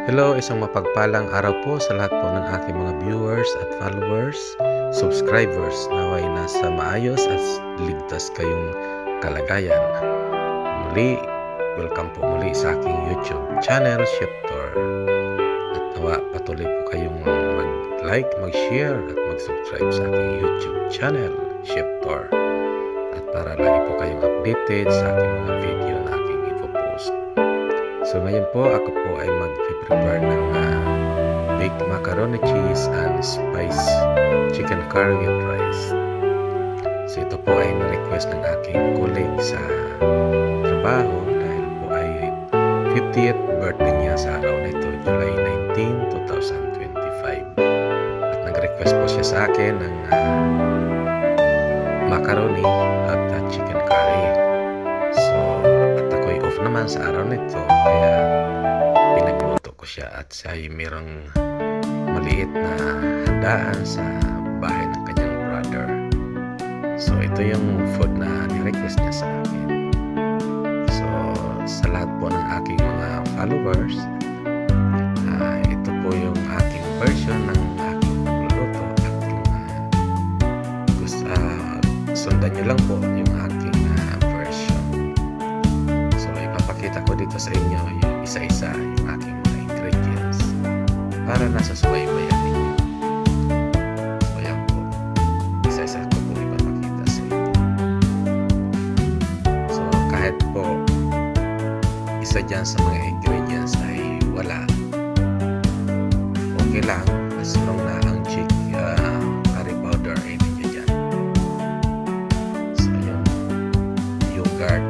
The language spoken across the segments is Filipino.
Hello, isang mapagpalang araw po sa lahat po ng aking mga viewers at followers, subscribers. Naway nasa maayos at ligtas kayong kalagayan. Muli, welcome po muli sa aking YouTube channel, Shiftor. At nawa patuloy po kayong mag-like, mag-share at mag-subscribe sa aking YouTube channel, Shiftor. At para lagi po kayong updated sa aking mga video na aking ipopost. So ngayon po ako po ay mag-prepare ng baked macaroni cheese and spice chicken curry with rice. So ito po ay na-request ng aking colleague sa trabaho dahil po ay 50th birthday niya sa araw na ito, July 19, 2025. At nag-request po siya sa akin ng macaroni at chicken curry. So off naman sa araw nito, kaya pinagluto ko siya at siya ay mayroong maliit na handaan sa bahay ng kanyang brother. So ito yung food na ni-request niya sa akin. So sa lahat po ng aking mga followers, ito po yung aking version ng aking pagluluto at sundan nyo lang po yung aking ko dito sa inyo yung isa-isa yung aking mga ingredients para nasa subaybayan ninyo. So yan po, isa-isa ko po ipapakita sa inyo. So kahit po isa dyan sa mga ingredients ay wala, okay lang as long na ang curry powder ay ninyo dyan. So yung yogurt,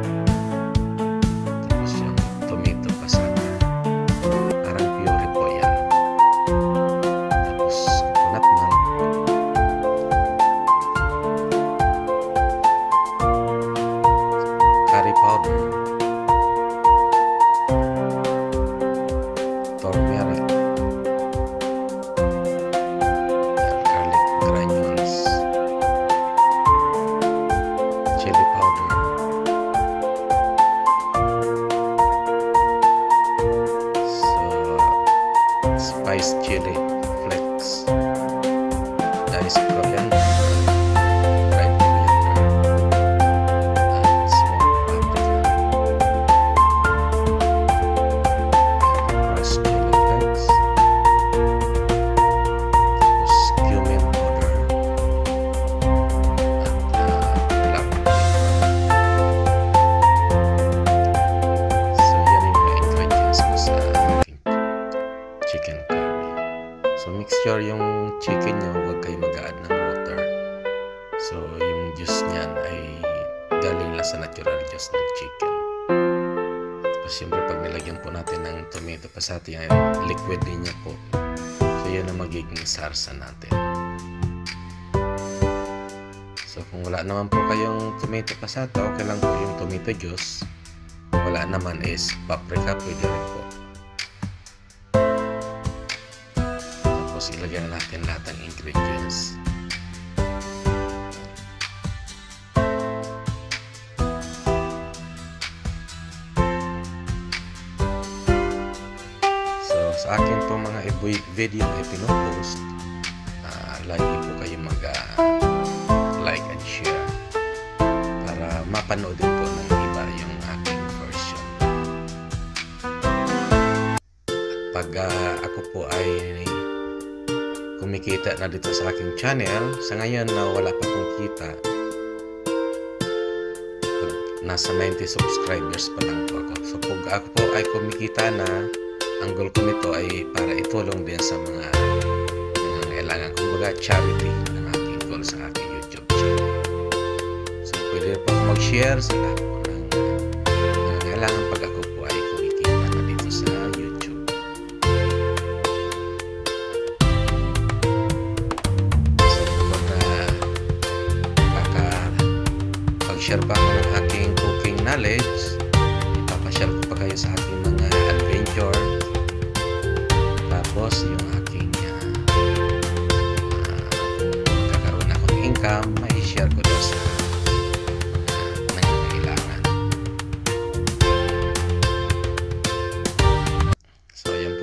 turmeric, garlic granules, chili powder, spiced chili flakes, diced coriander, dried coriander, and small paprika, crushed chili flakes, cumin powder, and black pepper. So yan yung mga ingredients ko sa aking chicken curry. So make sure yung chicken nyo huwag kayo mag-add ng water. So yung juice niyan ay galing lang sa natural juice ng chicken. Tapos siyempre pag nilagyan po natin ng tomato pasati, ay liquid din niya po. So yun ang magiging sarsa natin. So kung wala naman po kayong tomato pasata, okay lang po yung tomato juice. Wala naman is paprika, pwede rin po. Tapos ilagyan natin lahat ng ingredients. So sa akin po mga video na ipinopost, lagi po kayo mag-like and share para mapanood din po ng iba yung aking version. At pag ako po ay kumikita na dito sa aking channel, sa ngayon na wala pa akong kita, nasa 90 subscribers pa lang po ako. So pag ako po ay kumikita na, ang goal ko nito ay para itulong din sa mga nangangailangan, kumbaga charity ang aking goal sa aking YouTube channel. So pwede po mag-share sa lahat po ng nangangailangan pag ako po ay kumikita na dito sa YouTube. Share pa ako ng aking cooking knowledge, ipapashare ko pa kayo sa aking mga adventure, tapos yung aking magkakaroon akong income, may share ko doon sa nangangailangan.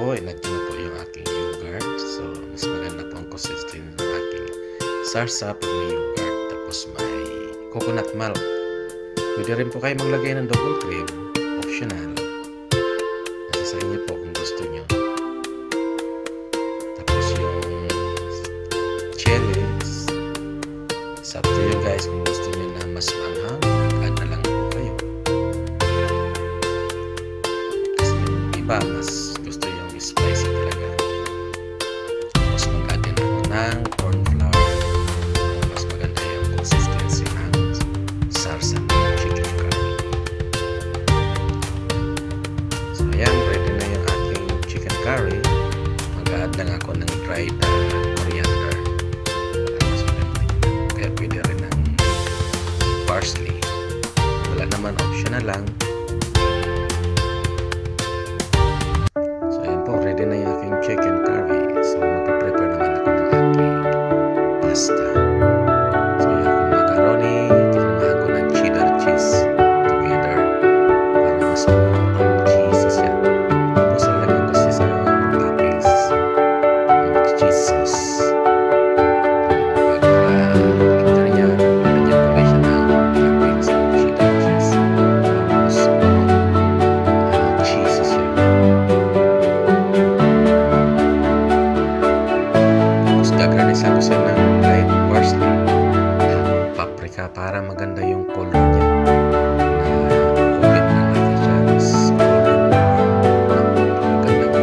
po, inagyan na po yung aking yogurt. So, mas maganda po ang consistency ng aking sarsa pag may yogurt. Tapos may coconut milk. Pwede rin po kayo maglagay ng double cream. Optional. Nasa sa inyo po kung gusto nyo. Tapos yung chilies. It's up to you guys kung gusto nyo na mas manghang. Add na lang po kayo. Kasi yung iba mas gusto yung spicy talaga. Tapos mag-add din ako ng corn flour. Mas maganda yung consistency ng sarsa ng chicken curry. So ayan, ready na yung aking chicken curry. Mag-add lang ako ng dried coriander. Mas maganda yun. Kaya pwede rin ng parsley. Wala naman, optional lang. So ayan po, ready na yung aking chicken curry. So mag-prepare naman ako ng aking pasta. So yung aking macaroni, tinamahan ko ng cheddar cheese together para mas cheesy siya. Tapos lalagyan ko siya sa toppings ng cheese sauce. After yan, lalagyan ko rin siya ng toppings ng cheddar cheese. Tapos cheesy siya. Tapos gagranisan ko siya ng dried parsley, paprika para maganda yung color niya. Coated na natin siya. Tapos maganda ko.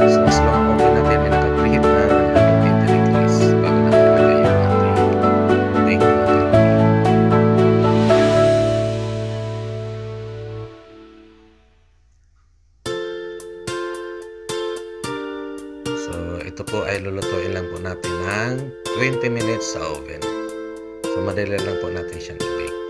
So as long oven natin ay naka-preheat na ng ating 20 degrees bago natin ilagay yung ating baked macaroni. So ito po ay lulutuin lang po natin ng 20 minutes sa oven. So madali lang po natin siyang i-bake.